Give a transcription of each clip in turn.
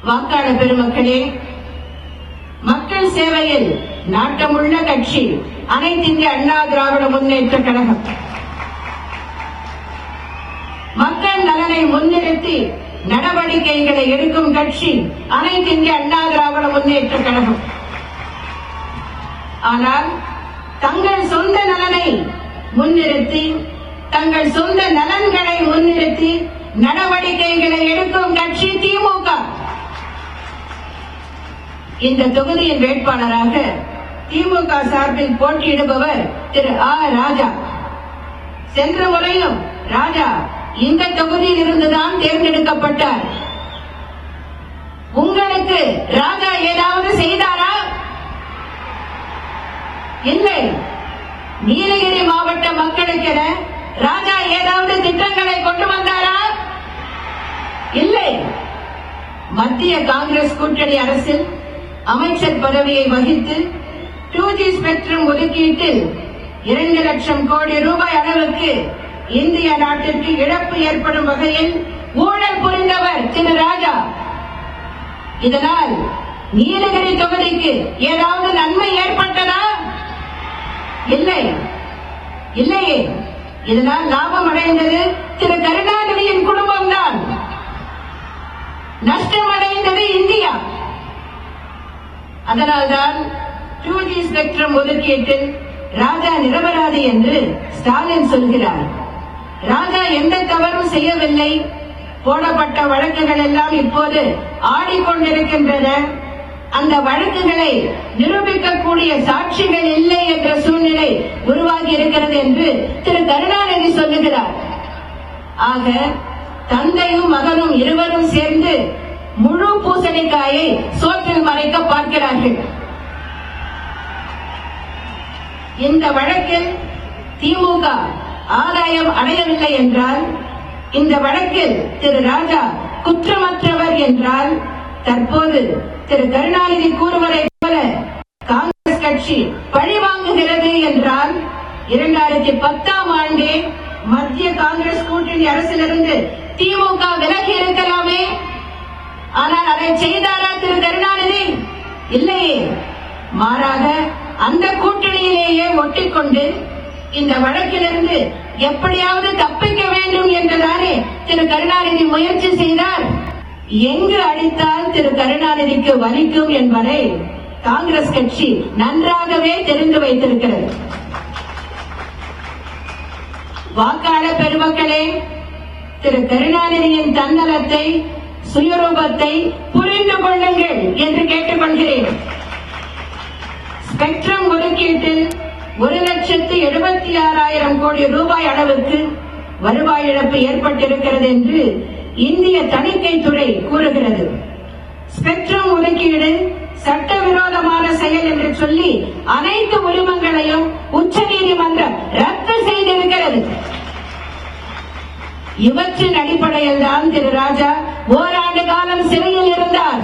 வாக்காளர் பெருமக்களே, மக்கள் சேவையில் நாட்டமுள்ள கட்சி அனைத்து இந்திய அண்ணா திராவிட முன்னேற்ற கழகம். மக்கள் நலனை முன்னிறுத்தி நடவடிக்கைகளை எடுக்கும் கட்சி அனைத்து இந்திய அண்ணா திராவிட முன்னேற்ற கழகம். ஆனால் தங்கள் சொந்த நலனை முன்னிறுத்தி, தங்கள் சொந்த நலன்களை முன்னிறுத்தி நடவடிக்கைகளை எடுக்கும் கட்சி திமுக. இந்த தொகுதியின் வேட்பாளராக திமுக சார்பில் போட்டியிடுபவர் திரு ஆ. ராஜா. சென்ற முறையும் ராஜா இந்த தொகுதியில் இருந்துதான் தேர்ந்தெடுக்கப்பட்டார். உங்களுக்கு ராஜா ஏதாவது செய்தாரா? இல்லை. நீலகிரி மாவட்ட மக்களுக்கென ராஜா ஏதாவது திட்டங்களை கொண்டு வந்தாரா? இல்லை. மத்திய காங்கிரஸ் கூட்டணி அரசில் அமைச்சர் பதவியை வகித்து 2G ஸ்பெக்ட்ரம் ஒதுக்கீட்டில் 2 லட்சம் கோடி ரூபாய் அளவுக்கு இந்திய நாட்டிற்கு இழப்பு ஏற்படும் வகையில் ஊழல் புரிந்தவர் திரு ராஜா. இதனால் நீலகிரி தொகுதிக்கு ஏதாவது நன்மை ஏற்பட்டதா? இல்லை, இல்லையே. இதனால் லாபம் அடைந்தது திரு கருணாநிதியின் குடும்பம்தான். நஷ்டமடைந்தது இந்தியா. அதனால்தான் 2G ஸ்பெக்ட்ரம் ஒதுக்கீட்டில் ராஜா நிரபராதி என்று ஸ்டாலின் சொல்கிறார். ராஜா எந்த தவறும் செய்யவில்லை. போடப்பட்ட வழக்குகள் எல்லாம் இப்போது ஆடிக்கொண்டிருக்கின்றன. அந்த வழக்குகளை நிரூபிக்கக்கூடிய சாட்சிகள் இல்லை என்ற சூழ்நிலை உருவாகி இருக்கிறது என்று திரு கருணாநிதி சொல்லுகிறார். ஆக தந்தையும் மகனும் இருவரும் சேர்ந்து முழு பூசணிக்காயை சோற்றில் மறைக்க பார்க்கிறார்கள். இந்த வழக்கில் திமுக ஆதாயம் அடையவில்லை என்றால், இந்த வழக்கில் திரு ராஜா குற்றமற்றவர் என்றால், தற்போது திரு கருணாநிதி கூறுவதை போல காங்கிரஸ் கட்சி பழிவாங்குகிறது என்றால், 2010ஆம் ஆண்டே மத்திய காங்கிரஸ் கூட்டணி அரசிலிருந்து திமுக விலகி இருக்கலாமே. ஆனால் அதை செய்தாரா திரு கருணாநிதி? இல்லையே. மாறாக அந்த கூட்டணியிலேயே ஒட்டிக்கொண்டு இந்த வழக்கிலிருந்து எப்படியாவது தப்பிக்க வேண்டும் என்றுதானே திரு கருணாநிதி முயற்சி செய்தார். எங்கு அடித்தால் திரு கருணாநிதிக்கு வலிக்கும் என்பதை காங்கிரஸ் கட்சி நன்றாகவே தெரிந்து வைத்திருக்கிறது. வாக்காளர் பெருமக்களே, திரு கருணாநிதியின் தன்னலத்தை, சுயரூபத்தை புரிந்து கொள்ளுங்கள் என்று கேட்டுக்கொள்கிறேன். ஸ்பெக்ட்ரம் ஒதுக்கீட்டில் 1,76,000 கோடி ரூபாய் அளவுக்கு வருவாய் இழப்பு ஏற்பட்டிருக்கிறது என்று இந்திய தணிக்கைத்துறை கூறுகிறது. ஸ்பெக்ட்ரம் ஒதுக்கீடு சட்டவிரோதமான செயல் என்று சொல்லி அனைத்து உரிமங்களையும் உச்சநீதிமன்றம் ரத்து செய்திருக்கிறது. இவற்றின் அடிப்படையில் தான் திரு ராஜா ஓராண்டு காலம் சிறையில் இருந்தார்.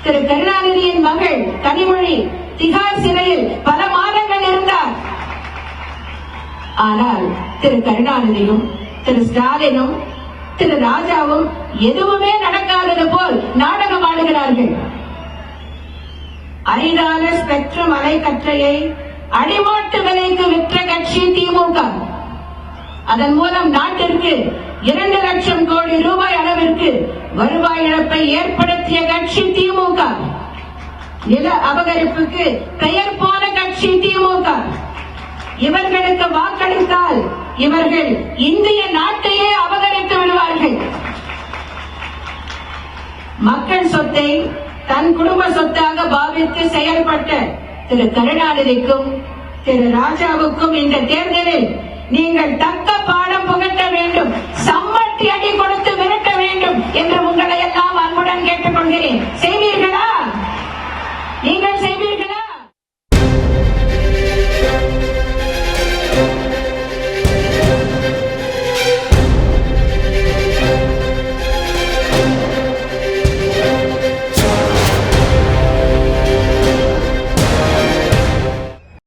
திரு கருணாநிதியின் மகள் கனிமொழி திகார் சிறையில் பல மாதங்கள் இருந்தார். ஆனால் திரு கருணாநிதியும் திரு ஸ்டாலினும் திரு ராஜாவும் எதுவுமே நடக்காதது போல் நாடகம் ஆடுகிறார்கள். அரிதான ஸ்பெக்ட்ரம் அலைக்கற்றையை அடிமாட்டு விலைக்கு விற்ற கட்சி திமுக. அதன் மூலம் நாட்டிற்கு 2 லட்சம் கோடி ரூபாய் அளவிற்கு வருவாய் இழப்பை ஏற்படுத்திய கட்சி திமுக. நில அபகரிப்புக்கு பெயர் போன கட்சி திமுக. இவர்களுக்கு வாக்களித்தால் இவர்கள் இந்திய நாட்டையே அபகரித்து விடுவார்கள். மக்கள் சொத்தை தன் குடும்ப சொத்தாக பாவித்து செயல்பட்ட திரு கருணாநிதிக்கும் திரு ராஜாவுக்கும் இந்த தேர்தலில் நீங்கள் தக்க